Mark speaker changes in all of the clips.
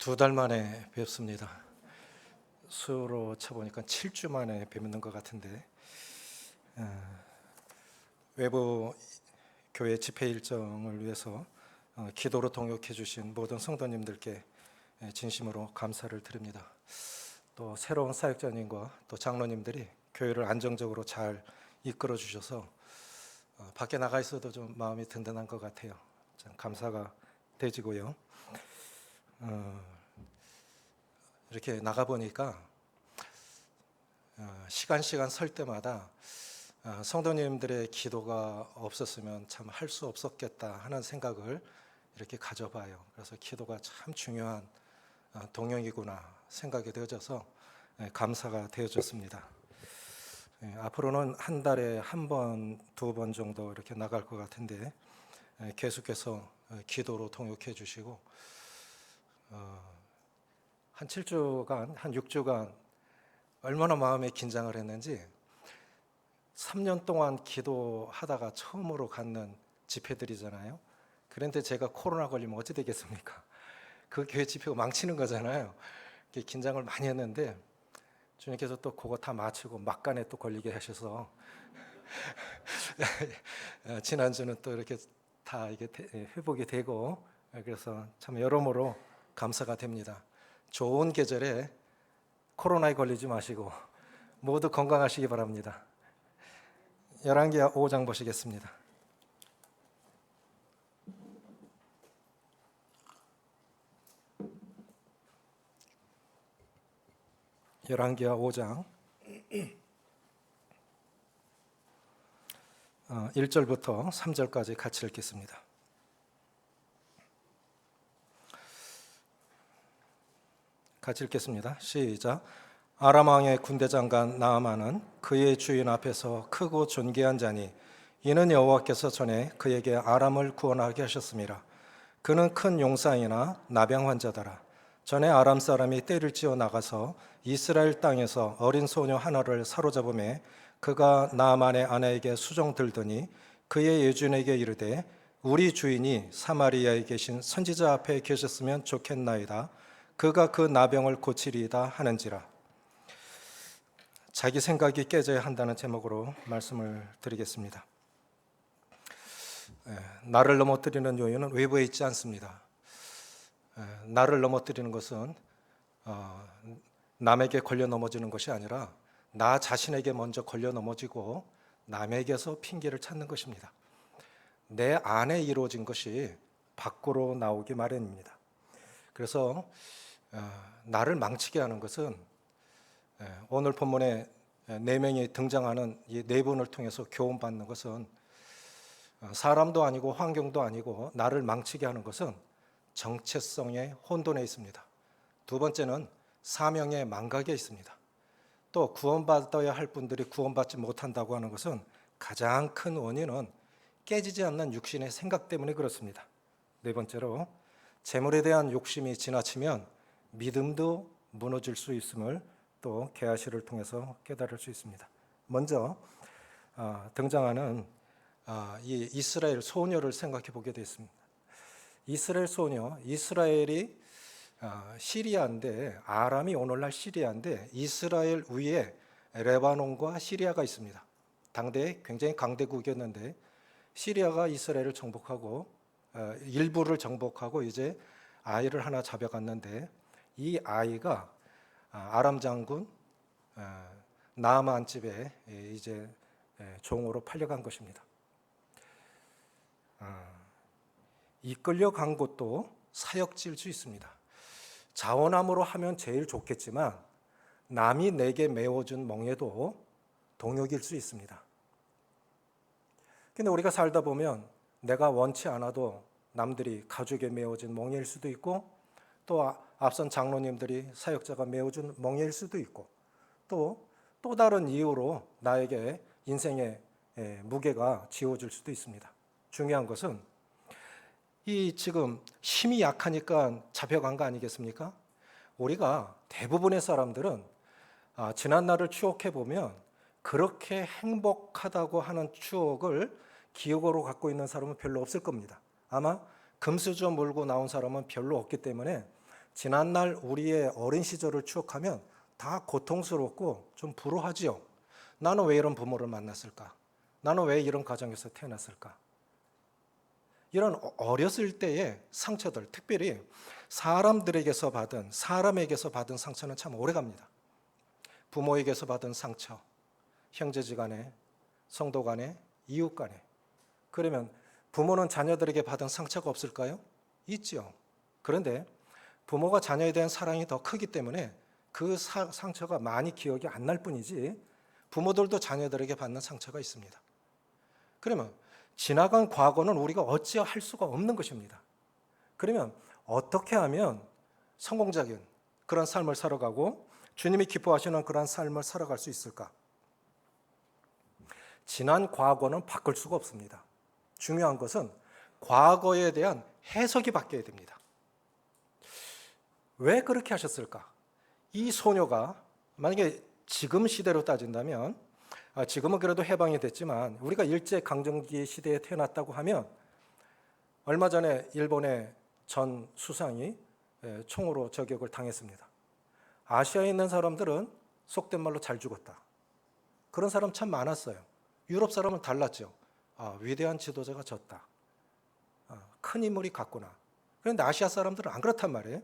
Speaker 1: 2달 만에 뵙습니다. 수로 쳐보니까 7주 만에 뵙는 것 같은데, 외부 교회 집회 일정을 위해서 기도로 동역해 주신 모든 성도님들께 진심으로 감사를 드립니다. 또 새로운 사역자님과 또 장로님들이 교회를 안정적으로 잘 이끌어 주셔서 밖에 나가 있어도 좀 마음이 든든한 것 같아요. 참 감사가 되지고요. 이렇게 나가 보니까 시간 설 때마다 성도님들의 기도가 없었으면 참 할 수 없었겠다 하는 생각을 이렇게 가져봐요. 그래서 기도가 참 중요한 동역이구나 생각이 되어져서 감사가 되어졌습니다. 앞으로는 한 달에 한 번, 2번 정도 이렇게 나갈 것 같은데 계속해서 기도로 동역해 주시고 한 7주간, 한 6주간 얼마나 마음에 긴장을 했는지 3년 동안 기도하다가 처음으로 갖는 집회들이잖아요. 그런데 제가 코로나 걸리면 어찌 되겠습니까? 그 교회 집회가 망치는 거잖아요. 긴장을 많이 했는데 주님께서 또 그거 다 마치고 막간에 또 걸리게 하셔서 지난주는 또 이렇게 다 이게 회복이 되고 그래서 참 여러모로 감사가 됩니다. 좋은 계절에 코로나에 걸리지 마시고 모두 건강하시기 바랍니다. 열왕기하 5장 보시겠습니다. 열왕기하 5장 1절부터 3절까지 같이 읽겠습니다. 같이 읽겠습니다. 시작. 아람 왕의 군대 장관 나아만은 그의 주인 앞에서 크고 존귀한 자니 이는 여호와께서 전에 그에게 아람을 구원하게 하셨습니다. 그는 큰 용사이나 나병 환자더라. 전에 아람 사람이 떼를 지어 나가서 이스라엘 땅에서 어린 소녀 하나를 사로잡음에 그가 나아만의 아내에게 수종 들더니 그의 예준에게 이르되 우리 주인이 사마리아에 계신 선지자 앞에 계셨으면 좋겠나이다. 그가 그 나병을 고치리이다 하는지라. 자기 생각이 깨져야 한다는 제목으로 말씀을 드리겠습니다. 나를 넘어뜨리는 요인은 외부에 있지 않습니다. 나를 넘어뜨리는 것은 남에게 걸려 넘어지는 것이 아니라 나 자신에게 먼저 걸려 넘어지고 남에게서 핑계를 찾는 것입니다. 내 안에 이루어진 것이 밖으로 나오기 마련입니다. 그래서 나를 망치게 하는 것은 오늘 본문에 4명이 등장하는 이 4분을 통해서 교훈받는 것은 사람도 아니고 환경도 아니고 나를 망치게 하는 것은 정체성의 혼돈에 있습니다. 두 번째는 사명의 망각에 있습니다. 또 구원받아야 할 분들이 구원받지 못한다고 하는 것은 가장 큰 원인은 깨지지 않는 육신의 생각 때문에 그렇습니다. 네 번째로 재물에 대한 욕심이 지나치면 믿음도 무너질 수 있음을 또 게하시를 통해서 깨달을 수 있습니다. 먼저 등장하는 이 이스라엘 소녀를 생각해 보게 되었습니다. 이스라엘 소녀, 이스라엘이 시리아인데 아람이 오늘날 시리아인데 이스라엘 위에 레바논과 시리아가 있습니다. 당대에 굉장히 강대국이었는데 시리아가 이스라엘을 정복하고 일부를 정복하고 이제 아이를 하나 잡아갔는데 이 아이가 아람 장군 나아만 집에 이제 종으로 팔려간 것입니다. 이끌려간 것도 사역질 수 있습니다. 자원함으로 하면 제일 좋겠지만 남이 내게 메워준 멍에도 동역일 수 있습니다. 근데 우리가 살다 보면 내가 원치 않아도 남들이 가죽에 메워진 멍에일 수도 있고 또 앞선 장로님들이 사역자가 메워준 멍에일 수도 있고 또 다른 이유로 나에게 인생의 무게가 지워질 수도 있습니다. 중요한 것은 이 지금 힘이 약하니까 잡혀간 거 아니겠습니까? 우리가 대부분의 사람들은 지난 날을 추억해 보면 그렇게 행복하다고 하는 추억을 기억으로 갖고 있는 사람은 별로 없을 겁니다. 아마 금수저 물고 나온 사람은 별로 없기 때문에 지난날 우리의 어린 시절을 추억하면 다 고통스럽고 좀 불우하지요. 나는 왜 이런 부모를 만났을까? 나는 왜 이런 가정에서 태어났을까? 이런 어렸을 때의 상처들, 특별히 사람에게서 받은 상처는 참 오래갑니다. 부모에게서 받은 상처, 형제지간에, 성도간에, 이웃간에. 그러면 부모는 자녀들에게 받은 상처가 없을까요? 있죠. 그런데 부모가 자녀에 대한 사랑이 더 크기 때문에 그 상처가 많이 기억이 안 날 뿐이지, 부모들도 자녀들에게 받는 상처가 있습니다. 그러면 지나간 과거는 우리가 어찌할 수가 없는 것입니다. 그러면 어떻게 하면 성공적인 그런 삶을 살아가고 주님이 기뻐하시는 그런 삶을 살아갈 수 있을까? 지난 과거는 바꿀 수가 없습니다. 중요한 것은 과거에 대한 해석이 바뀌어야 됩니다. 왜 그렇게 하셨을까? 이 소녀가 만약에 지금 시대로 따진다면, 지금은 그래도 해방이 됐지만 우리가 일제강점기 시대에 태어났다고 하면, 얼마 전에 일본의 전 수상이 총으로 저격을 당했습니다. 아시아에 있는 사람들은 속된 말로 잘 죽었다. 그런 사람 참 많았어요. 유럽 사람은 달랐죠. 위대한 지도자가 졌다. 큰 인물이 갔구나. 그런데 아시아 사람들은 안 그렇단 말이에요.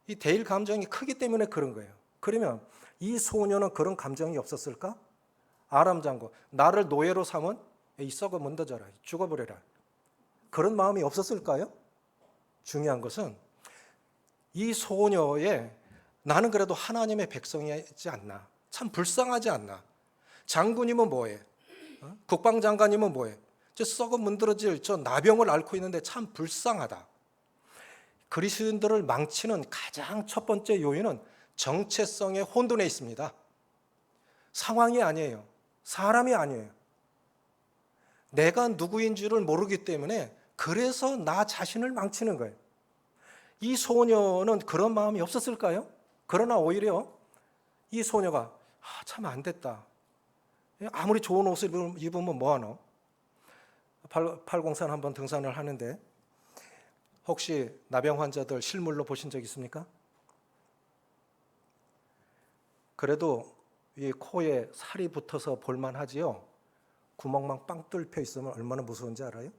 Speaker 1: 이 대일 감정이 크기 때문에 그런 거예요. 그러면 이 소녀는 그런 감정이 없었을까? 아람 장군, 나를 노예로 삼은 이 썩어 문더져라, 죽어버려라. 그런 마음이 없었을까요? 중요한 것은 이 소녀의 나는 그래도 하나님의 백성이지 않나, 참 불쌍하지 않나, 장군이면 뭐해, 국방장관이면 뭐해, 저 썩어 문드러질 저 나병을 앓고 있는데 참 불쌍하다. 그리스도인들을 망치는 가장 첫 번째 요인은 정체성의 혼돈에 있습니다. 상황이 아니에요. 사람이 아니에요. 내가 누구인 줄을 모르기 때문에 그래서 나 자신을 망치는 거예요. 이 소녀는 그런 마음이 없었을까요? 그러나 오히려 이 소녀가 참 안 됐다. 아무리 좋은 옷을 입으면 뭐하노? 803 한번 등산을 하는데 혹시 나병 환자들 실물로 보신 적 있습니까? 그래도 이 코에 살이 붙어서 볼만하지요. 구멍만 빵 뚫혀 있으면 얼마나 무서운지 알아요?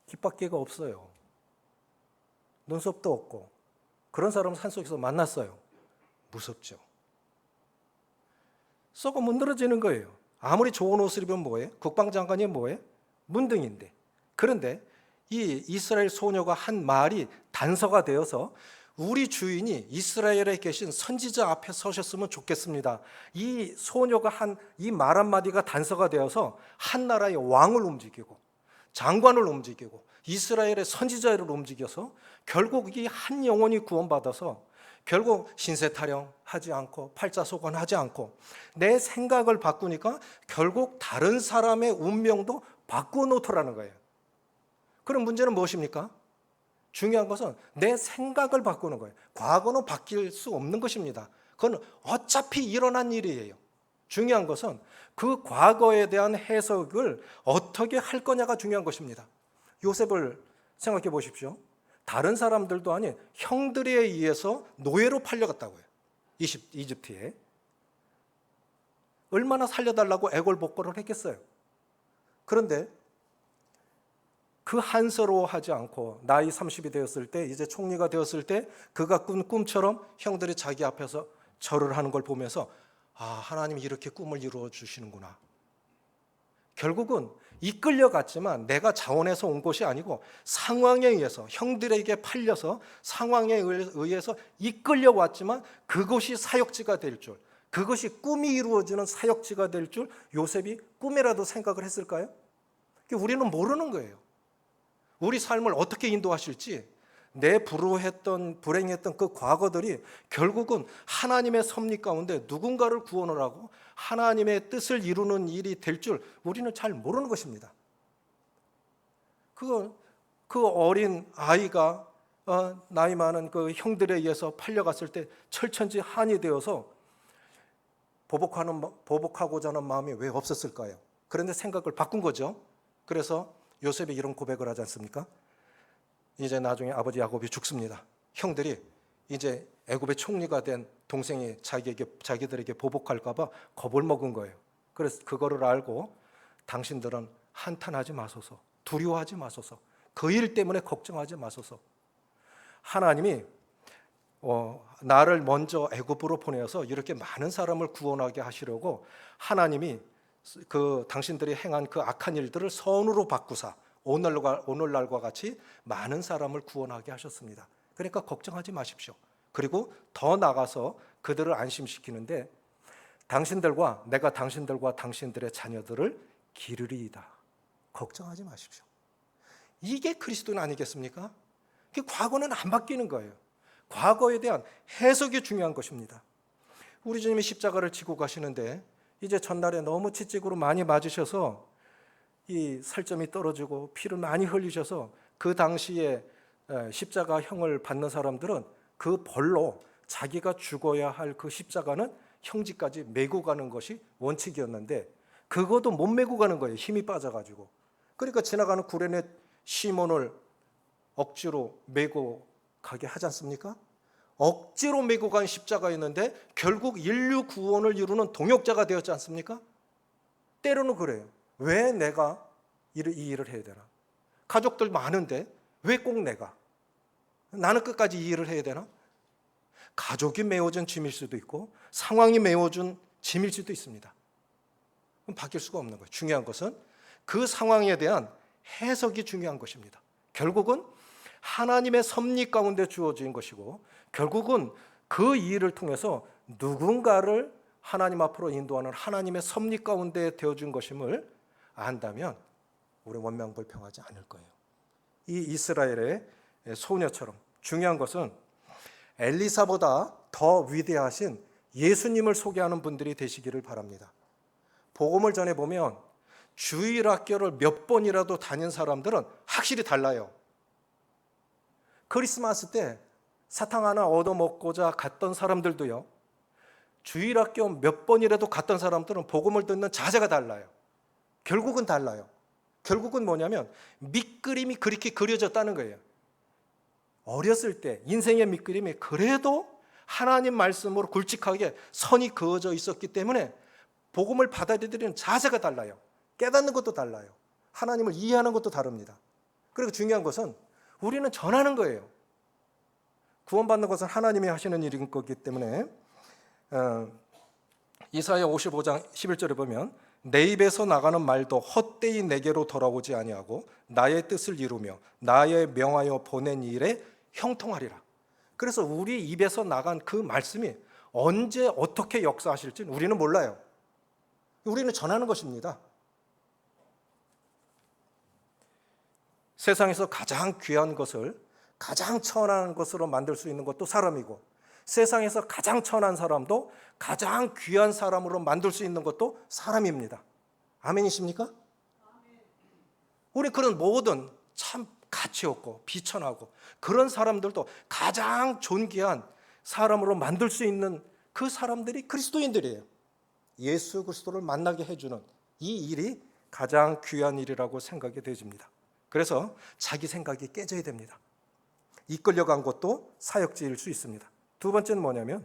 Speaker 1: 귓바퀴가 없어요. 눈썹도 없고. 그런 사람 산속에서 만났어요. 무섭죠. 썩어 문드러지는 거예요. 아무리 좋은 옷을 입으면 뭐해? 국방장관이 뭐해? 문둥인데. 그런데 이 이스라엘 소녀가 한 말이 단서가 되어서 우리 주인이 이스라엘에 계신 선지자 앞에 서셨으면 좋겠습니다. 이 소녀가 한 이 말 한마디가 단서가 되어서 한 나라의 왕을 움직이고 장관을 움직이고 이스라엘의 선지자를 움직여서 결국 이 한 영혼이 구원받아서 결국 신세타령하지 않고 팔자소관하지 않고 내 생각을 바꾸니까 결국 다른 사람의 운명도 바꾸어 놓더라는 거예요. 그럼 문제는 무엇입니까? 중요한 것은 내 생각을 바꾸는 거예요. 과거는 바뀔 수 없는 것입니다. 그건 어차피 일어난 일이에요. 중요한 것은 그 과거에 대한 해석을 어떻게 할 거냐가 중요한 것입니다. 요셉을 생각해 보십시오. 다른 사람들도 아닌 형들에 의해서 노예로 팔려갔다고요. 이집트에. 얼마나 살려달라고 애걸복걸을 했겠어요. 그런데 그 한서로워하지 않고 나이 30이 되었을 때, 이제 총리가 되었을 때 그가 꾼 꿈처럼 형들이 자기 앞에서 절을 하는 걸 보면서 하나님이 이렇게 꿈을 이루어 주시는구나. 결국은 이끌려갔지만 내가 자원해서 온 것이 아니고 상황에 의해서, 형들에게 팔려서 상황에 의해서 이끌려왔지만 그것이 사역지가 될 줄, 그것이 꿈이 이루어지는 사역지가 될 줄 요셉이 꿈이라도 생각을 했을까요? 우리는 모르는 거예요. 우리 삶을 어떻게 인도하실지, 내 불행했던 그 과거들이 결국은 하나님의 섭리 가운데 누군가를 구원을 하고 하나님의 뜻을 이루는 일이 될 줄 우리는 잘 모르는 것입니다. 그 어린 아이가 나이 많은 그 형들에 의해서 팔려갔을 때 철천지 한이 되어서 보복하고자 하는 마음이 왜 없었을까요? 그런데 생각을 바꾼 거죠. 그래서 요셉이 이런 고백을 하지 않습니까? 이제 나중에 아버지 야곱이 죽습니다. 형들이 이제 애굽의 총리가 된 동생이 자기들에게 보복할까 봐 겁을 먹은 거예요. 그래서 그거를 알고 당신들은 한탄하지 마소서, 두려워하지 마소서, 그 일 때문에 걱정하지 마소서. 하나님이 나를 먼저 애굽으로 보내어서 이렇게 많은 사람을 구원하게 하시려고 하나님이 그 당신들이 행한 그 악한 일들을 선으로 바꾸사 오늘날과 같이 많은 사람을 구원하게 하셨습니다. 그러니까 걱정하지 마십시오. 그리고 더 나가서 그들을 안심시키는데 내가 당신들과 당신들의 자녀들을 기르리이다. 걱정하지 마십시오. 이게 그리스도는 아니겠습니까? 과거는 안 바뀌는 거예요. 과거에 대한 해석이 중요한 것입니다. 우리 주님이 십자가를 지고 가시는데 이제 전날에 너무 채찍으로 많이 맞으셔서 이 살점이 떨어지고 피를 많이 흘리셔서 그 당시에 십자가형을 받는 사람들은 그 벌로 자기가 죽어야 할 그 십자가는 형지까지 메고 가는 것이 원칙이었는데 그것도 못 메고 가는 거예요. 힘이 빠져가지고. 그러니까 지나가는 구레네 시몬을 억지로 메고 가게 하지 않습니까? 억지로 메고 간 십자가였는데 결국 인류 구원을 이루는 동역자가 되었지 않습니까? 때로는 그래요. 왜 내가 이 일을 해야 되나? 가족들 많은데 왜 꼭 내가? 나는 끝까지 이 일을 해야 되나? 가족이 메워준 짐일 수도 있고 상황이 메워준 짐일 수도 있습니다. 그럼 바뀔 수가 없는 거예요. 중요한 것은 그 상황에 대한 해석이 중요한 것입니다. 결국은 하나님의 섭리 가운데 주어진 것이고 결국은 그 일을 통해서 누군가를 하나님 앞으로 인도하는 하나님의 섭리 가운데 되어준 것임을 안다면 우리 원망불평하지 않을 거예요. 이 이스라엘의 소녀처럼 중요한 것은 엘리사보다 더 위대하신 예수님을 소개하는 분들이 되시기를 바랍니다. 복음을 전해보면 주일학교를 몇 번이라도 다닌 사람들은 확실히 달라요. 크리스마스 때 사탕 하나 얻어먹고자 갔던 사람들도요, 주일학교 몇 번이라도 갔던 사람들은 복음을 듣는 자세가 달라요. 결국은 달라요. 결국은 뭐냐면 밑그림이 그렇게 그려졌다는 거예요. 어렸을 때 인생의 밑그림이 그래도 하나님 말씀으로 굵직하게 선이 그어져 있었기 때문에 복음을 받아들이는 자세가 달라요. 깨닫는 것도 달라요. 하나님을 이해하는 것도 다릅니다. 그리고 중요한 것은 우리는 전하는 거예요. 구원받는 것은 하나님이 하시는 일인 거기 때문에 이사야 55장 11절에 보면 내 입에서 나가는 말도 헛되이 내게로 돌아오지 아니하고 나의 뜻을 이루며 나의 명하여 보낸 일에 형통하리라. 그래서 우리 입에서 나간 그 말씀이 언제 어떻게 역사하실지 우리는 몰라요. 우리는 전하는 것입니다. 세상에서 가장 귀한 것을 가장 천한 것으로 만들 수 있는 것도 사람이고 세상에서 가장 천한 사람도 가장 귀한 사람으로 만들 수 있는 것도 사람입니다. 아멘이십니까? 우리 그런 모든 참 가치 없고 비천하고 그런 사람들도 가장 존귀한 사람으로 만들 수 있는 그 사람들이 그리스도인들이에요. 예수 그리스도를 만나게 해주는 이 일이 가장 귀한 일이라고 생각이 되집니다. 그래서 자기 생각이 깨져야 됩니다. 이끌려간 것도 사역지일 수 있습니다. 두 번째는 뭐냐면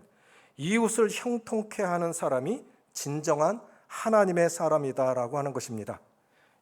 Speaker 1: 이웃을 형통케 하는 사람이 진정한 하나님의 사람이다라고 하는 것입니다.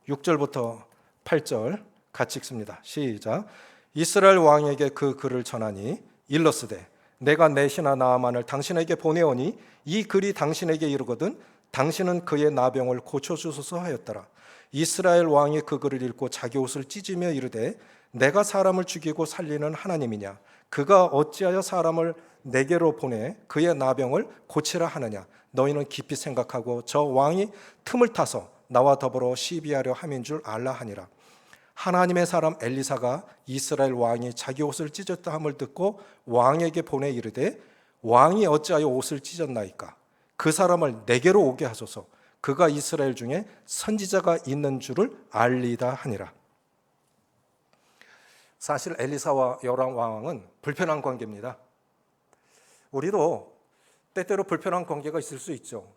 Speaker 1: 6절부터 8절 같이 읽습니다. 시작. 이스라엘 왕에게 그 글을 전하니 일러스되 내가 내 신하 나아만을 당신에게 보내오니 이 글이 당신에게 이르거든 당신은 그의 나병을 고쳐주소서 하였더라. 이스라엘 왕이 그 글을 읽고 자기 옷을 찢으며 이르되 내가 사람을 죽이고 살리는 하나님이냐 그가 어찌하여 사람을 내게로 보내 그의 나병을 고치라 하느냐 너희는 깊이 생각하고 저 왕이 틈을 타서 나와 더불어 시비하려 함인 줄 알라 하니라. 하나님의 사람 엘리사가 이스라엘 왕이 자기 옷을 찢었다 함을 듣고 왕에게 보내 이르되 왕이 어찌하여 옷을 찢었나이까 그 사람을 내게로 오게 하소서 그가 이스라엘 중에 선지자가 있는 줄을 알리다 하니라. 사실 엘리사와 요람 왕은 불편한 관계입니다. 우리도 때때로 불편한 관계가 있을 수 있죠.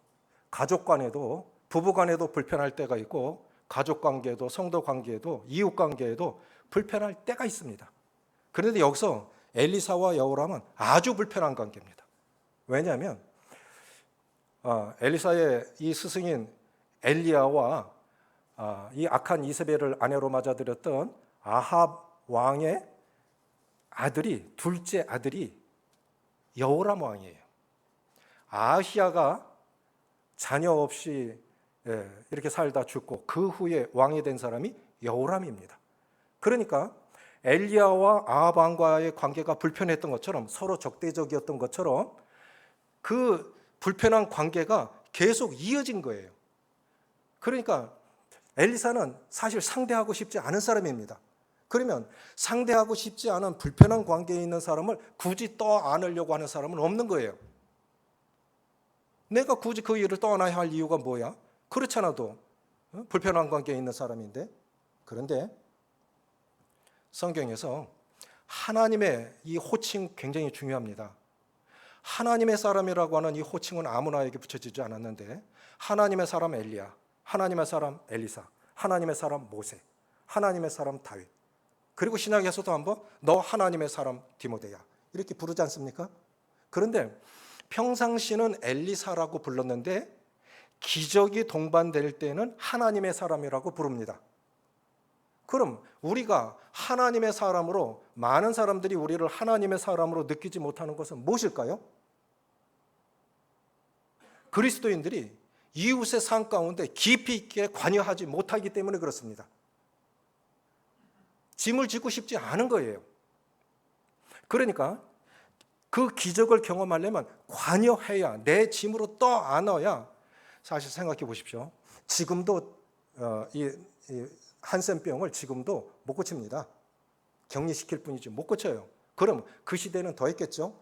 Speaker 1: 가족 간에도 부부 간에도 불편할 때가 있고 가족 관계에도 성도 관계에도 이웃 관계에도 불편할 때가 있습니다. 그런데 여기서 엘리사와 여호람은 아주 불편한 관계입니다. 왜냐하면 엘리사의 이 스승인 엘리야와 이 악한 이세벨을 아내로 맞아들였던 아합 왕의 아들이, 둘째 아들이 여호람 왕이에요. 아하시야가 자녀 없이 이렇게 살다 죽고 그 후에 왕이 된 사람이 여호람입니다. 그러니까 엘리야와 아합 왕과의 관계가 불편했던 것처럼, 서로 적대적이었던 것처럼 그 불편한 관계가 계속 이어진 거예요. 그러니까 엘리사는 사실 상대하고 싶지 않은 사람입니다. 그러면 상대하고 싶지 않은 불편한 관계에 있는 사람을 굳이 떠안으려고 하는 사람은 없는 거예요. 내가 굳이 그 일을 떠안아야 할 이유가 뭐야? 그렇잖아도 불편한 관계에 있는 사람인데. 그런데 성경에서 하나님의 이 호칭 굉장히 중요합니다. 하나님의 사람이라고 하는 이 호칭은 아무나에게 붙여지지 않았는데, 하나님의 사람 엘리야, 하나님의 사람 엘리사, 하나님의 사람 모세, 하나님의 사람 다윗, 그리고 신약에서도 한번 너 하나님의 사람 디모데야, 이렇게 부르지 않습니까? 그런데 평상시는 엘리사라고 불렀는데 기적이 동반될 때는 하나님의 사람이라고 부릅니다. 그럼 우리가 하나님의 사람으로, 많은 사람들이 우리를 하나님의 사람으로 느끼지 못하는 것은 무엇일까요? 그리스도인들이 이웃의 삶 가운데 깊이 있게 관여하지 못하기 때문에 그렇습니다. 짐을 지고 싶지 않은 거예요. 그러니까 그 기적을 경험하려면 관여해야, 내 짐으로 떠안아야. 사실 생각해 보십시오. 지금도 이 한센병을 지금도 못 고칩니다. 격리시킬 뿐이지 못 고쳐요. 그럼 그 시대는 더 했겠죠.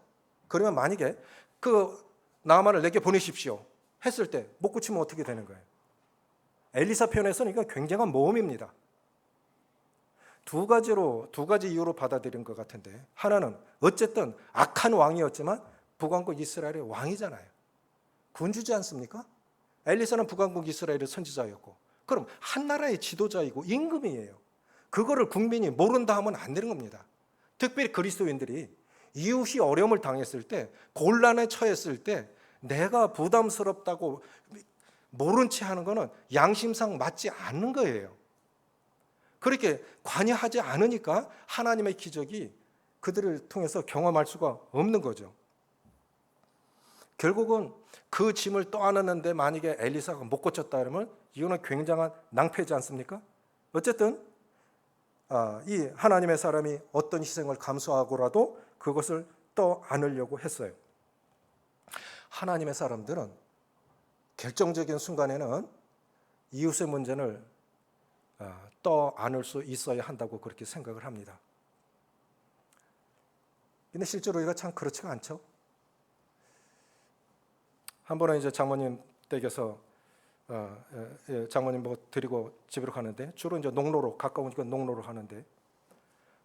Speaker 1: 그러면 만약에 그 나만을 내게 보내십시오 했을 때 못 고치면 어떻게 되는 거예요? 엘리사 편에서는 이건 굉장한 모험입니다. 두 가지 이유로 받아들인 것 같은데, 하나는 어쨌든 악한 왕이었지만 북왕국 이스라엘의 왕이잖아요. 군주지 않습니까? 엘리사는 북왕국 이스라엘의 선지자였고, 그럼 한 나라의 지도자이고 임금이에요. 그거를 국민이 모른다 하면 안 되는 겁니다. 특별히 그리스도인들이 이웃이 어려움을 당했을 때, 곤란에 처했을 때 내가 부담스럽다고 모른 채 하는 거는 양심상 맞지 않는 거예요. 그렇게 관여하지 않으니까 하나님의 기적이 그들을 통해서 경험할 수가 없는 거죠. 결국은 그 짐을 떠안았는데 만약에 엘리사가 못 고쳤다 그러면 이거는 굉장한 낭패지 않습니까? 어쨌든 이 하나님의 사람이 어떤 희생을 감수하고라도 그것을 떠안으려고 했어요. 하나님의 사람들은 결정적인 순간에는 이웃의 문제를 떠안을 수 있어야 한다고 그렇게 생각을 합니다. 근데 실제로 이거 참 그렇지가 않죠. 한 번은 이제 장모님 댁에서 장모님 뭐 드리고 집으로 가는데, 주로 이제 농로로, 가까우니까 농로로 가는데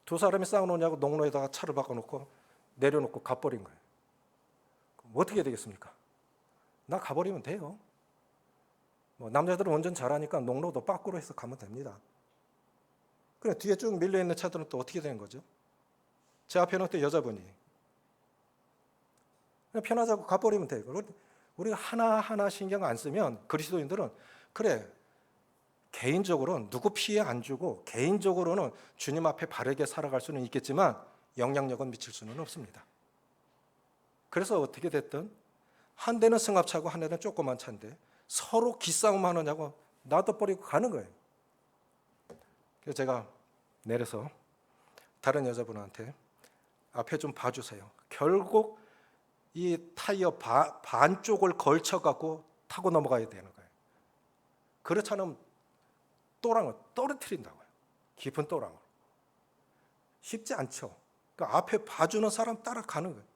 Speaker 1: 두 사람이 싸우느냐고 농로에다가 차를 바꿔놓고 내려놓고 가버린 거예요. 그럼 어떻게 해야 되겠습니까? 나 가버리면 돼요. 뭐 남자들은 운전 잘하니까 농로도 밖으로 해서 가면 됩니다. 그래 뒤에 쭉 밀려있는 차들은 또 어떻게 되는 거죠? 제 앞에는 또 여자분이 그냥 편하자고 가버리면 돼요. 우리가 하나하나 신경 안 쓰면 그리스도인들은 그래 개인적으로는 누구 피해 안 주고 개인적으로는 주님 앞에 바르게 살아갈 수는 있겠지만 영향력은 미칠 수는 없습니다. 그래서 어떻게 됐든 한 대는 승합차고 한 대는 조그만 차인데 서로 기싸움 하느냐고 놔둬버리고 가는 거예요. 그래서 제가 내려서 다른 여자분한테 앞에 좀 봐주세요. 결국 이 타이어 반쪽을 걸쳐갖고 타고 넘어가야 되는 거예요. 그렇지 않으면 또랑을 떨어뜨린다고요. 깊은 또랑을. 쉽지 않죠. 그러니까 앞에 봐주는 사람 따라가는 거예요.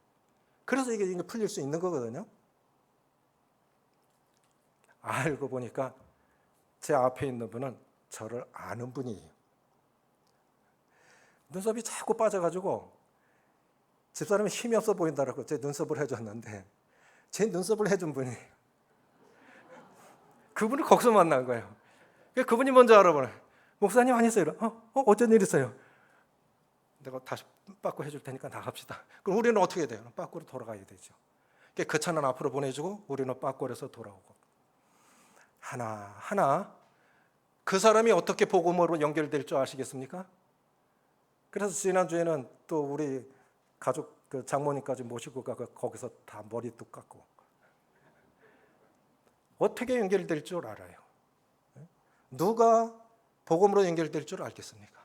Speaker 1: 그래서 이게 풀릴 수 있는 거거든요. 알고 보니까 제 앞에 있는 분은 저를 아는 분이에요. 눈썹이 자꾸 빠져가지고 집사람이 힘이 없어 보인다라고 제 눈썹을 해줬는데 제 눈썹을 해준 분이 그분을 거기서 만난 거예요. 그분이 먼저 알아보네. 목사님 아니세요? 어쩐 일 있어요? 내가 다시 빠꾸 해줄 테니까 나갑시다. 그럼 우리는 어떻게 돼요? 빠꾸로 돌아가야 되죠. 그 차는 앞으로 보내주고 우리는 빠꾸에서 돌아오고, 하나하나 그 사람이 어떻게 복음으로 연결될 줄 아시겠습니까? 그래서 지난주에는 또 우리 가족 그 장모님까지 모시고 가서 거기서 다 머리도 깎고, 어떻게 연결될 줄 알아요? 누가 복음으로 연결될 줄 알겠습니까?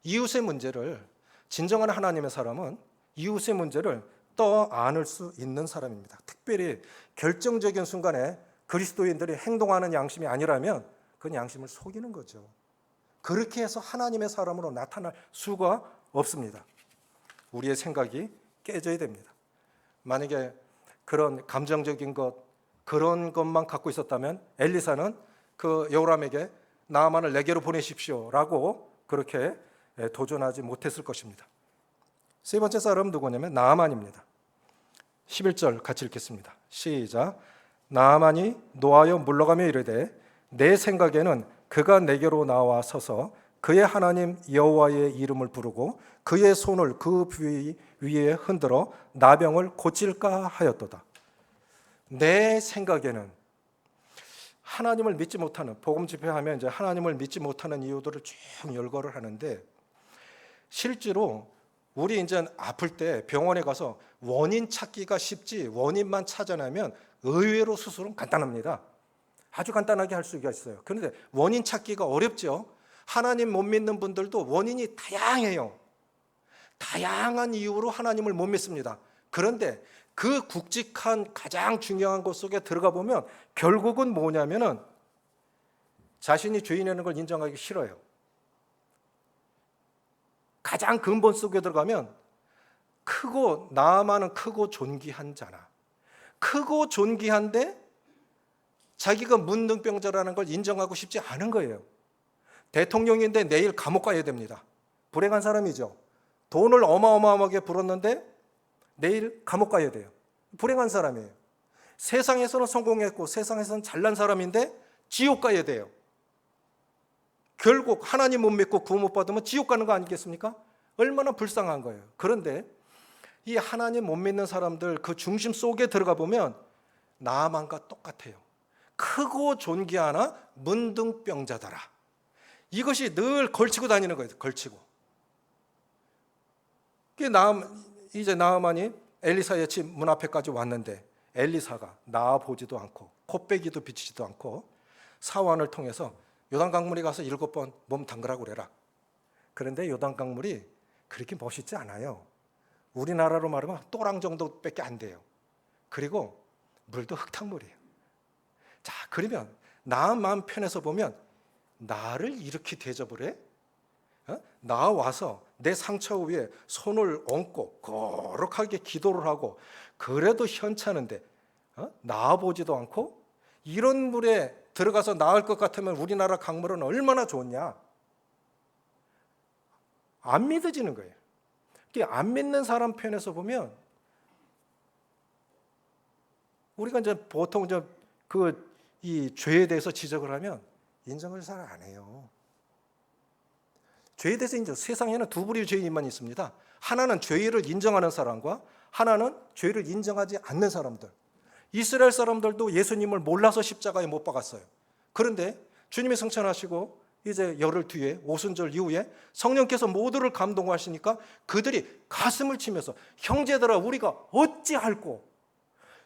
Speaker 1: 이웃의 문제를, 진정한 하나님의 사람은 이웃의 문제를 떠안을 수 있는 사람입니다. 특별히 결정적인 순간에 그리스도인들이 행동하는 양심이 아니라면 그 양심을 속이는 거죠. 그렇게 해서 하나님의 사람으로 나타날 수가 없습니다. 우리의 생각이 깨져야 됩니다. 만약에 그런 감정적인 것, 그런 것만 갖고 있었다면 엘리사는 그 여호람에게 나아만을 내게로 보내십시오라고 그렇게 도전하지 못했을 것입니다. 세 번째 사람은 누구냐면 나아만입니다. 11절 같이 읽겠습니다. 시작. 나아만이 노하여 물러가며 이르되 내 생각에는 그가 내게로 나와 서서 그의 하나님 여호와의 이름을 부르고 그의 손을 그 부위 위에 흔들어 나병을 고칠까 하였도다. 내 생각에는 하나님을 믿지 못하는, 복음 집회하면 이제 하나님을 믿지 못하는 이유들을 쭉 열거를 하는데, 실제로 우리 이제 아플 때 병원에 가서 원인 찾기가 쉽지, 원인만 찾아내면 의외로 수술은 간단합니다. 아주 간단하게 할 수가 있어요. 그런데 원인 찾기가 어렵죠. 하나님 못 믿는 분들도 원인이 다양해요. 다양한 이유로 하나님을 못 믿습니다. 그런데 그 굵직한 가장 중요한 것 속에 들어가 보면 결국은 뭐냐면은 자신이 죄인이라는 걸 인정하기 싫어요. 가장 근본 속에 들어가면 크고, 나아만은 크고 존귀한 자나, 크고 존귀한데 자기가 문둥병자라는 걸 인정하고 싶지 않은 거예요. 대통령인데 내일 감옥 가야 됩니다. 불행한 사람이죠. 돈을 어마어마하게 벌었는데 내일 감옥 가야 돼요. 불행한 사람이에요. 세상에서는 성공했고 세상에서는 잘난 사람인데 지옥 가야 돼요. 결국 하나님 못 믿고 구원 못 받으면 지옥 가는 거 아니겠습니까? 얼마나 불쌍한 거예요. 그런데 이 하나님 못 믿는 사람들 그 중심 속에 들어가 보면 나아만과 똑같아요. 크고 존귀하나 문둥병자더라. 이것이 늘 걸치고 다니는 거예요. 걸치고. 이제 나아만이 엘리사의 집 문 앞에까지 왔는데 엘리사가 나아보지도 않고 코빼기도 비치지도 않고 사환을 통해서 요단강물에 가서 7번 몸 담그라고 그래라. 그런데 요단강물이 그렇게 멋있지 않아요. 우리나라로 말하면 또랑 정도밖에 안 돼요. 그리고 물도 흙탕물이에요. 자, 그러면 나만 편에서 보면 나를 이렇게 대접을 해? 나 와서 내 상처 위에 손을 얹고 거룩하게 기도를 하고 그래도 현찮은데 나아보지도 않고 이런 물에 들어가서 나을 것 같으면 우리나라 강물은 얼마나 좋냐? 안 믿어지는 거예요. 안 믿는 사람 편에서 보면 우리가 이제 보통 이 죄에 대해서 지적을 하면 인정을 잘 안 해요. 죄에 대해서 인정. 세상에는 두 부류의 죄인만 있습니다. 하나는 죄를 인정하는 사람과 하나는 죄를 인정하지 않는 사람들. 이스라엘 사람들도 예수님을 몰라서 십자가에 못 박았어요. 그런데 주님이 승천하시고 이제 열흘 뒤에 오순절 이후에 성령께서 모두를 감동하시니까 그들이 가슴을 치면서 형제들아 우리가 어찌할꼬,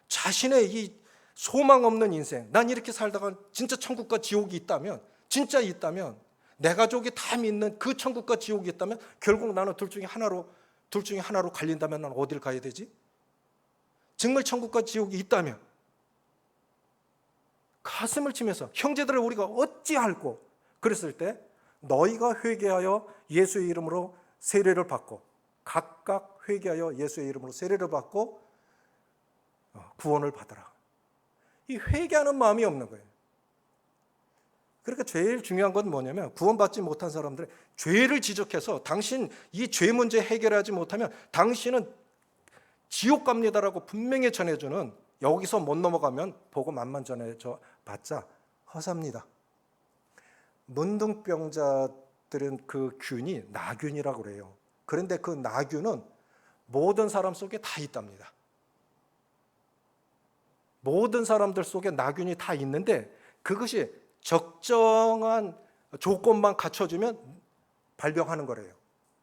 Speaker 1: 자신의 이 소망 없는 인생, 난 이렇게 살다가 진짜 천국과 지옥이 있다면, 진짜 있다면, 내 가족이 다 믿는 그 천국과 지옥이 있다면 결국 나는 둘 중에 하나로 갈린다면 난 어디를 가야 되지? 정말 천국과 지옥이 있다면 가슴을 치면서 형제들을 우리가 어찌할꼬, 그랬을 때 너희가 회개하여 예수의 이름으로 세례를 받고, 각각 회개하여 예수의 이름으로 세례를 받고 구원을 받으라. 이 회개하는 마음이 없는 거예요. 그러니까 제일 중요한 건 뭐냐면 구원받지 못한 사람들의 죄를 지적해서 당신 이 죄 문제 해결하지 못하면 당신은 지옥 갑니다라고 분명히 전해주는, 여기서 못 넘어가면 복음 안만 전해줘 봤자 허사입니다. 문둥병자들은 그 균이 나균이라고 그래요. 그런데 그 나귀는 모든 사람 속에 다 있답니다. 모든 사람들 속에 나균이 다 있는데 그것이 적정한 조건만 갖춰주면 발병하는 거래요.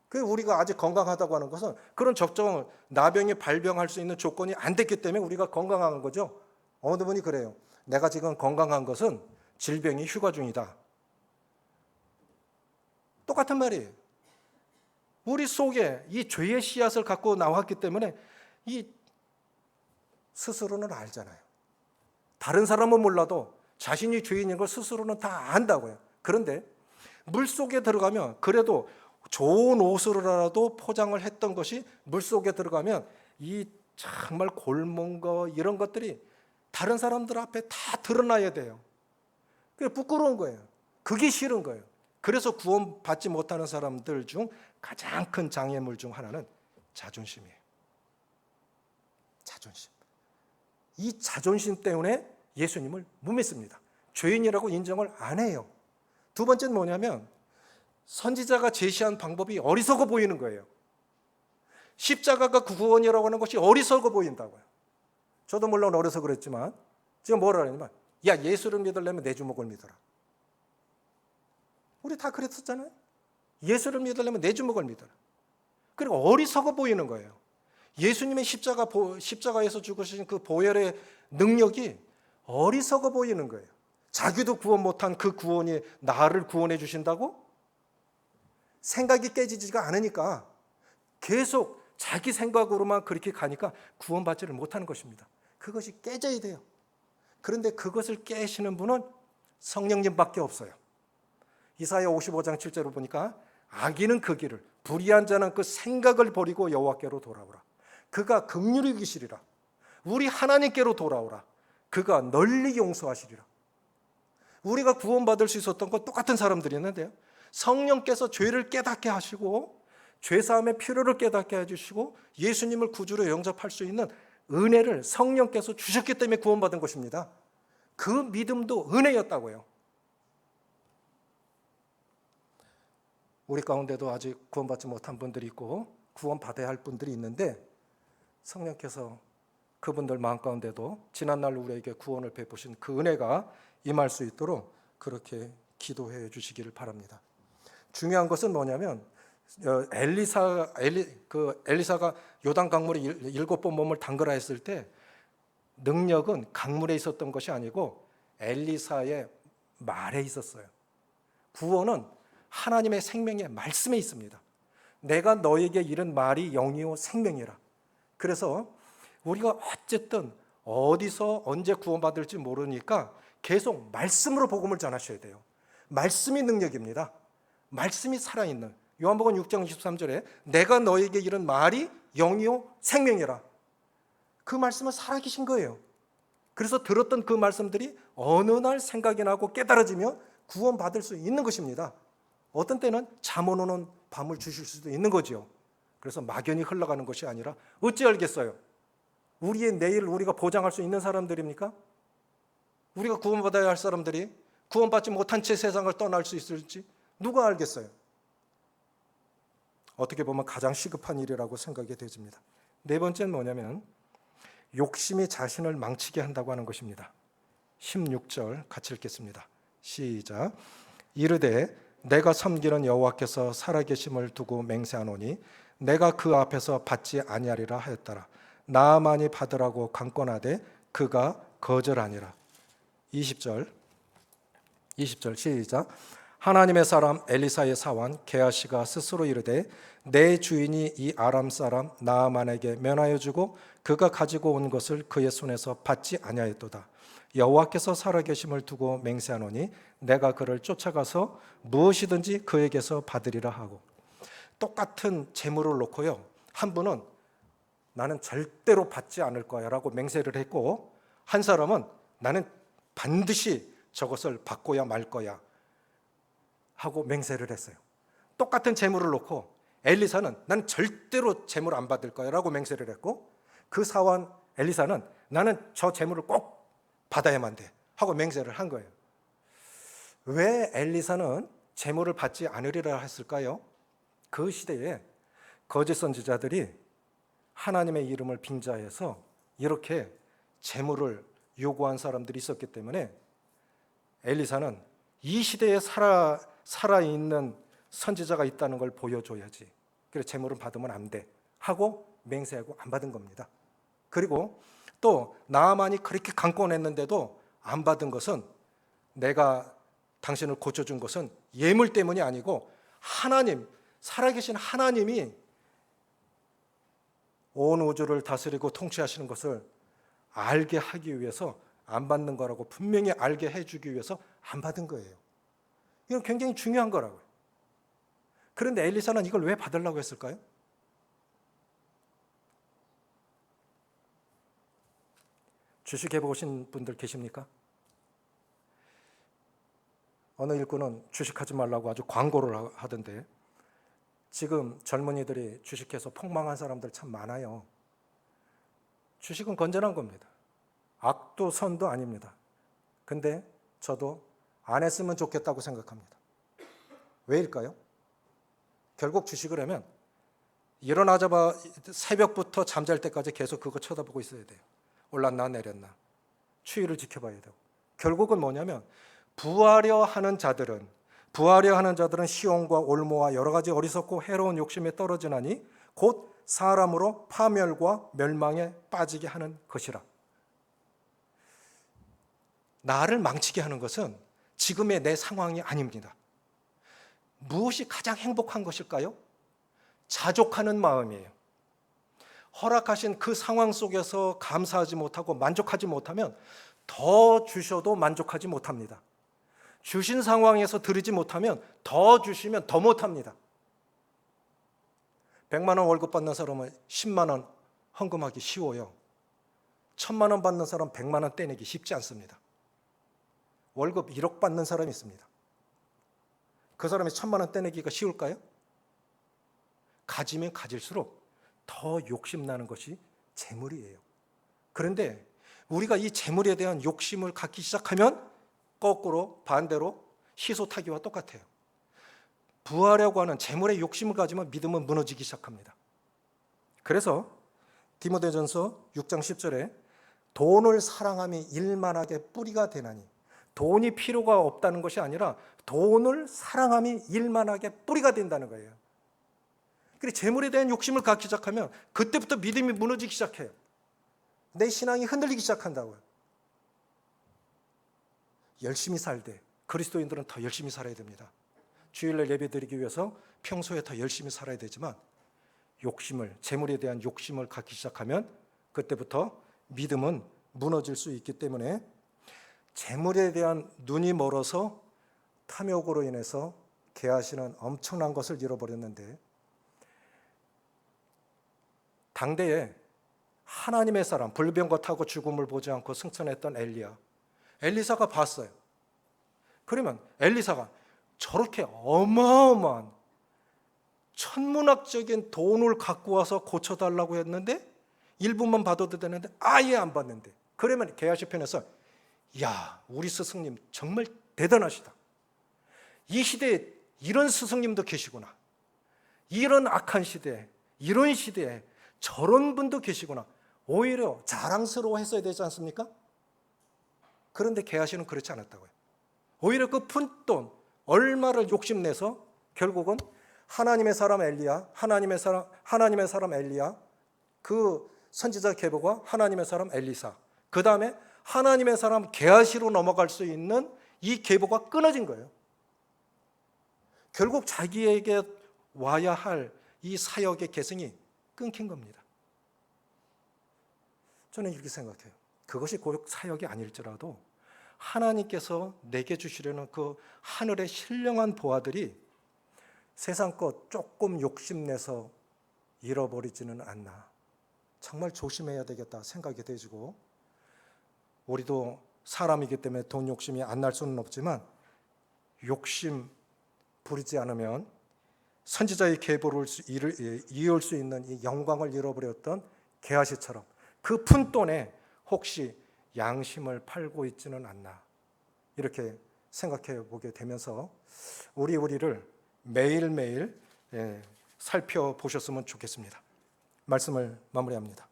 Speaker 1: 그 우리가 아직 건강하다고 하는 것은 그런 적정 나병이 발병할 수 있는 조건이 안 됐기 때문에 우리가 건강한 거죠. 어느 분이 그래요. 내가 지금 건강한 것은 질병이 휴가 중이다. 똑같은 말이에요. 우리 속에 이 죄의 씨앗을 갖고 나왔기 때문에 이 스스로는 알잖아요. 다른 사람은 몰라도 자신이 죄인인 걸 스스로는 다 안다고요. 그런데 물속에 들어가면 그래도 좋은 옷으로라도 포장을 했던 것이 물속에 들어가면 이 정말 골문 거 이런 것들이 다른 사람들 앞에 다 드러나야 돼요. 그게 부끄러운 거예요. 그게 싫은 거예요. 그래서 구원받지 못하는 사람들 중 가장 큰 장애물 중 하나는 자존심이에요. 자존심. 이 자존심 때문에 예수님을 못 믿습니다. 죄인이라고 인정을 안 해요. 두 번째는 뭐냐면 선지자가 제시한 방법이 어리석어 보이는 거예요. 십자가가 구원이라고 하는 것이 어리석어 보인다고요. 저도 물론 어려서 그랬지만 지금 뭐라 하냐면 야 예수를 믿으려면 내 주먹을 믿어라. 우리 다 그랬었잖아요. 예수를 믿으려면 내 주먹을 믿어라. 그리고 어리석어 보이는 거예요. 예수님의 십자가에서 죽으신 그 보혈의 능력이 어리석어 보이는 거예요. 자기도 구원 못한 그 구원이 나를 구원해 주신다고? 생각이 깨지지가 않으니까 계속 자기 생각으로만 그렇게 가니까 구원받지를 못하는 것입니다. 그것이 깨져야 돼요. 그런데 그것을 깨시는 분은 성령님밖에 없어요. 이사야 55장 7절을 보니까 악인은 그 길을 불의한 자는 그 생각을 버리고 여호와께로 돌아오라. 그가 긍휼히 여기시리라. 우리 하나님께로 돌아오라. 그가 널리 용서하시리라. 우리가 구원받을 수 있었던 건 똑같은 사람들이었는데요. 성령께서 죄를 깨닫게 하시고 죄사함의 필요를 깨닫게 해주시고 예수님을 구주로 영접할 수 있는 은혜를 성령께서 주셨기 때문에 구원받은 것입니다. 그 믿음도 은혜였다고요. 우리 가운데도 아직 구원받지 못한 분들이 있고 구원받아야 할 분들이 있는데 성령께서 그분들 마음 가운데도 지난날 우리에게 구원을 베푸신 그 은혜가 임할 수 있도록 그렇게 기도해 주시기를 바랍니다. 중요한 것은 뭐냐면 엘리사가 요단 강물에 7번 몸을 담그라 했을 때 능력은 강물에 있었던 것이 아니고 엘리사의 말에 있었어요. 구원은 하나님의 생명의 말씀에 있습니다. 내가 너에게 이른 말이 영이요 생명이라. 그래서 우리가 어쨌든 어디서 언제 구원받을지 모르니까 계속 말씀으로 복음을 전하셔야 돼요. 말씀이 능력입니다. 말씀이 살아있는 요한복음 6장 23절에 내가 너에게 이른 말이 영이요 생명이라. 그 말씀은 살아계신 거예요. 그래서 들었던 그 말씀들이 어느 날 생각이 나고 깨달아지면 구원받을 수 있는 것입니다. 어떤 때는 잠 안 오는 밤을 주실 수도 있는 거죠. 그래서 막연히 흘러가는 것이 아니라 어찌 알겠어요? 우리의 내일을 우리가 보장할 수 있는 사람들입니까? 우리가 구원받아야 할 사람들이 구원받지 못한 채 세상을 떠날 수 있을지 누가 알겠어요? 어떻게 보면 가장 시급한 일이라고 생각이 되집니다. 네 번째는 뭐냐면 욕심이 자신을 망치게 한다고 하는 것입니다. 16절 같이 읽겠습니다. 시작. 이르되 내가 섬기는 여호와께서 살아계심을 두고 맹세하노니 내가 그 앞에서 받지 아니하리라 하였더라. 나만이 받으라고 강권하되 그가 거절하니라. 20절 시작. 하나님의 사람 엘리사의 사환 게하시가 스스로 이르되 내 주인이 이 아람 사람 나아만에게 면하여 주고 그가 가지고 온 것을 그의 손에서 받지 아니하였도다. 여호와께서 살아계심을 두고 맹세하노니 내가 그를 쫓아가서 무엇이든지 그에게서 받으리라 하고. 똑같은 재물을 놓고요, 한 분은 나는 절대로 받지 않을 거야 라고 맹세를 했고, 한 사람은 나는 반드시 저것을 받고야 말 거야 하고 맹세를 했어요. 똑같은 재물을 놓고 엘리사는 난 절대로 재물 안 받을 거야 라고 맹세를 했고, 그 사원 엘리사는 나는 저 재물을 꼭 받아야만 돼 하고 맹세를 한 거예요. 왜 엘리사는 재물을 받지 않으리라 했을까요? 그 시대에 거짓 선지자들이 하나님의 이름을 빙자해서 이렇게 재물을 요구한 사람들이 있었기 때문에 엘리사는 이 시대에 살아있는 선지자가 있다는 걸 보여줘야지. 그래서 재물은 받으면 안 돼 하고 맹세하고 안 받은 겁니다. 그리고 또 나아만이 그렇게 강권했는데도 안 받은 것은, 내가 당신을 고쳐준 것은 예물 때문이 아니고 하나님, 살아계신 하나님이 온 우주를 다스리고 통치하시는 것을 알게 하기 위해서 안 받는 거라고 분명히 알게 해주기 위해서 안 받은 거예요. 이건 굉장히 중요한 거라고요. 그런데 엘리사는 이걸 왜 받으려고 했을까요? 주식해 보신 분들 계십니까? 어느 일꾼은 주식하지 말라고 아주 광고를 하던데, 지금 젊은이들이 주식해서 폭망한 사람들 참 많아요. 주식은 건전한 겁니다. 악도 선도 아닙니다. 근데 저도 안 했으면 좋겠다고 생각합니다. 왜일까요? 결국 주식을 하면 일어나자마자 새벽부터 잠잘 때까지 계속 그거 쳐다보고 있어야 돼요. 올랐나 내렸나. 추이를 지켜봐야 되고. 결국은 뭐냐면 부하려 하는 자들은 시온과 올모와 여러 가지 어리석고 해로운 욕심에 떨어지나니 곧 사람으로 파멸과 멸망에 빠지게 하는 것이라. 나를 망치게 하는 것은 지금의 내 상황이 아닙니다. 무엇이 가장 행복한 것일까요? 자족하는 마음이에요. 허락하신 그 상황 속에서 감사하지 못하고 만족하지 못하면 더 주셔도 만족하지 못합니다. 주신 상황에서 드리지 못하면 더 주시면 더 못합니다. 100만 원 월급 받는 사람은 10만 원 헌금하기 쉬워요. 1000만 원 받는 사람 100만 원 떼내기 쉽지 않습니다. 월급 1억 받는 사람이 있습니다. 그 사람이 1000만 원 떼내기가 쉬울까요? 가지면 가질수록 더 욕심나는 것이 재물이에요. 그런데 우리가 이 재물에 대한 욕심을 갖기 시작하면 거꾸로 반대로 희소타기와 똑같아요. 부하려고 하는 재물의 욕심을 가지면 믿음은 무너지기 시작합니다. 그래서 디모데전서 6장 10절에 돈을 사랑함이 일만하게 뿌리가 되나니, 돈이 필요가 없다는 것이 아니라 돈을 사랑함이 일만하게 뿌리가 된다는 거예요. 그리고 재물에 대한 욕심을 갖기 시작하면 그때부터 믿음이 무너지기 시작해요. 내 신앙이 흔들리기 시작한다고요. 열심히 살되 그리스도인들은 더 열심히 살아야 됩니다. 주일날 예배드리기 위해서 평소에 더 열심히 살아야 되지만 재물에 대한 욕심을 갖기 시작하면 그때부터 믿음은 무너질 수 있기 때문에 재물에 대한 눈이 멀어서 탐욕으로 인해서 게하시는 엄청난 것을 잃어버렸는데, 당대에 하나님의 사람, 불병거 타고 죽음을 보지 않고 승천했던 엘리사가 봤어요. 그러면 엘리사가 저렇게 어마어마한 천문학적인 돈을 갖고 와서 고쳐달라고 했는데, 일부만 받아도 되는데 아예 안 받는데, 그러면 게하시 편에서 야, 우리 스승님 정말 대단하시다. 이 시대에 이런 스승님도 계시구나. 이런 악한 시대에, 이런 시대에 저런 분도 계시구나. 오히려 자랑스러워 했어야 되지 않습니까? 그런데 게하시는 그렇지 않았다고요. 오히려 그 푼돈 얼마를 욕심내서 결국은 하나님의 사람 엘리야, 그 선지자 게보가 하나님의 사람 엘리사, 그 다음에 하나님의 사람 게하시로 넘어갈 수 있는 이 계보가 끊어진 거예요. 결국 자기에게 와야 할 이 사역의 계승이 끊긴 겁니다. 저는 이렇게 생각해요. 그것이 곧 사역이 아닐지라도 하나님께서 내게 주시려는 그 하늘의 신령한 보아들이 세상 것 조금 욕심내서 잃어버리지는 않나. 정말 조심해야 되겠다 생각이 되지고, 우리도 사람이기 때문에 돈 욕심이 안 날 수는 없지만 욕심 부리지 않으면 선지자의 계보를 이을 수 있는 이 영광을 잃어버렸던 게하시처럼 그 푼돈에 혹시 양심을 팔고 있지는 않나, 이렇게 생각해 보게 되면서 우리를 매일매일 살펴보셨으면 좋겠습니다. 말씀을 마무리합니다.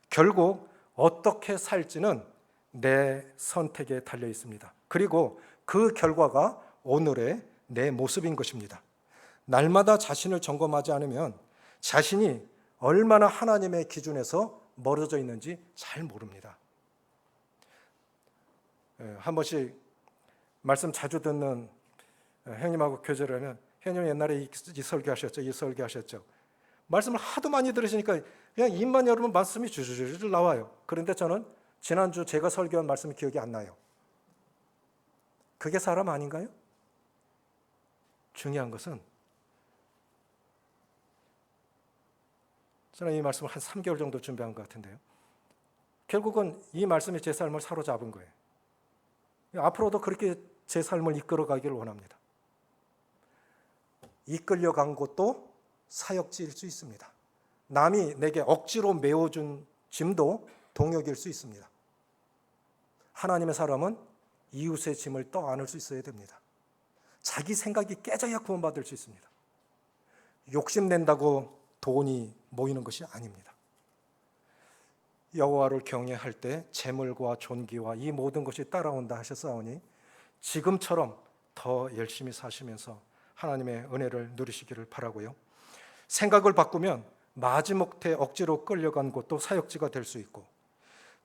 Speaker 1: 결국 어떻게 살지는 내 선택에 달려 있습니다. 그리고 그 결과가 오늘의 내 모습인 것입니다. 날마다 자신을 점검하지 않으면 자신이 얼마나 하나님의 기준에서 멀어져 있는지 잘 모릅니다. 한 번씩 말씀 자주 듣는 형님하고 교제를 하면, 형님 옛날에 이 설교하셨죠, 이 설교하셨죠. 말씀을 하도 많이 들으시니까 그냥 입만 열으면 말씀이 줄줄줄 나와요. 그런데 저는 지난주 제가 설교한 말씀이 기억이 안 나요. 그게 사람 아닌가요? 중요한 것은 저는 이 말씀을 한 3개월 정도 준비한 것 같은데요. 결국은 이 말씀이 제 삶을 사로잡은 거예요. 앞으로도 그렇게 제 삶을 이끌어가기를 원합니다. 이끌려간 것도 사역지일 수 있습니다. 남이 내게 억지로 메워준 짐도 동역일 수 있습니다. 하나님의 사람은 이웃의 짐을 떠안을 수 있어야 됩니다. 자기 생각이 깨져야 구원받을 수 있습니다. 욕심낸다고 돈이 모이는 것이 아닙니다. 여호와를 경외할 때 재물과 존귀와 이 모든 것이 따라온다 하셨사오니 지금처럼 더 열심히 사시면서 하나님의 은혜를 누리시기를 바라고요. 생각을 바꾸면 마지못해 억지로 끌려간 곳도 사역지가 될 수 있고,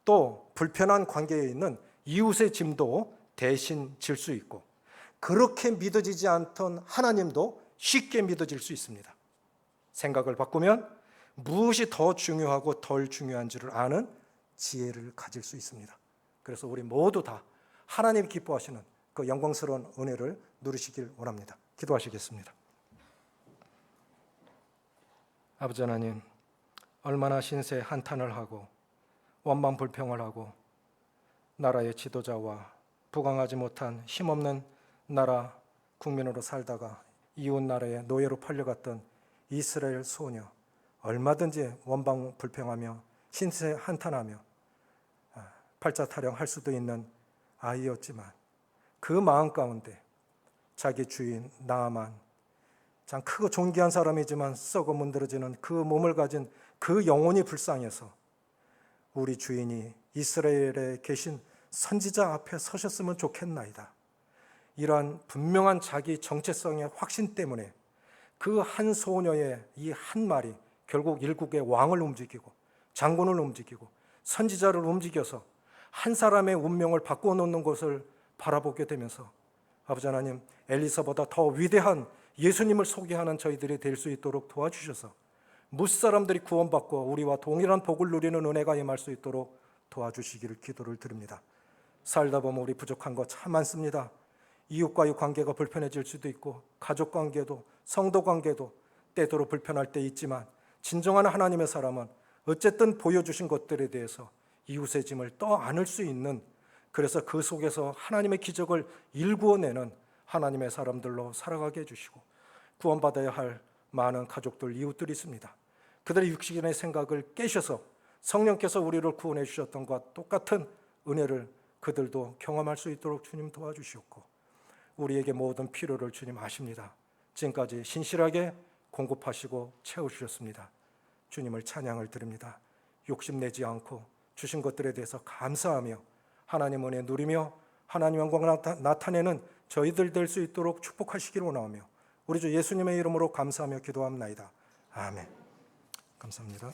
Speaker 1: 또 불편한 관계에 있는 이웃의 짐도 대신 질 수 있고, 그렇게 믿어지지 않던 하나님도 쉽게 믿어질 수 있습니다. 생각을 바꾸면 무엇이 더 중요하고 덜 중요한지를 아는 지혜를 가질 수 있습니다. 그래서 우리 모두 다 하나님이 기뻐하시는 그 영광스러운 은혜를 누리시길 원합니다. 기도하시겠습니다. 아버지 하나님, 얼마나 신세 한탄을 하고 원망불평을 하고 나라의 지도자와 부강하지 못한 힘없는 나라 국민으로 살다가 이웃 나라의 노예로 팔려갔던 이스라엘 소녀, 얼마든지 원망불평하며 신세 한탄하며 팔자 타령할 수도 있는 아이였지만 그 마음 가운데 자기 주인 나아만, 참 크고 존귀한 사람이지만 썩어 문드러지는 그 몸을 가진 그 영혼이 불쌍해서 우리 주인이 이스라엘에 계신 선지자 앞에 서셨으면 좋겠나이다. 이러한 분명한 자기 정체성의 확신 때문에 그 한 소녀의 이 한 말이 결국 일국의 왕을 움직이고 장군을 움직이고 선지자를 움직여서 한 사람의 운명을 바꾸어 놓는 것을 바라보게 되면서 아버지 하나님, 엘리사보다 더 위대한 예수님을 소개하는 저희들이 될 수 있도록 도와주셔서 무사람들이 구원받고 우리와 동일한 복을 누리는 은혜가 임할 수 있도록 도와주시기를 기도를 드립니다. 살다 보면 우리 부족한 거 참 많습니다. 이웃과의 관계가 불편해질 수도 있고 가족 관계도 성도 관계도 때도로 불편할 때 있지만 진정한 하나님의 사람은 어쨌든 보여주신 것들에 대해서 이웃의 짐을 떠안을 수 있는, 그래서 그 속에서 하나님의 기적을 일구어내는 하나님의 사람들로 살아가게 해주시고 구원받아야 할 많은 가족들, 이웃들이 있습니다. 그들의 육신의 생각을 깨셔서 성령께서 우리를 구원해 주셨던 것과 똑같은 은혜를 그들도 경험할 수 있도록 주님 도와주시옵고, 우리에게 모든 필요를 주님 아십니다. 지금까지 신실하게 공급하시고 채워주셨습니다. 주님을 찬양을 드립니다. 욕심내지 않고 주신 것들에 대해서 감사하며 하나님 은혜 누리며 하나님 영광 나타내는 저희들 될 수 있도록 축복하시기를 원하며 우리 주 예수님의 이름으로 감사하며 기도합나이다. 아멘. 감사합니다.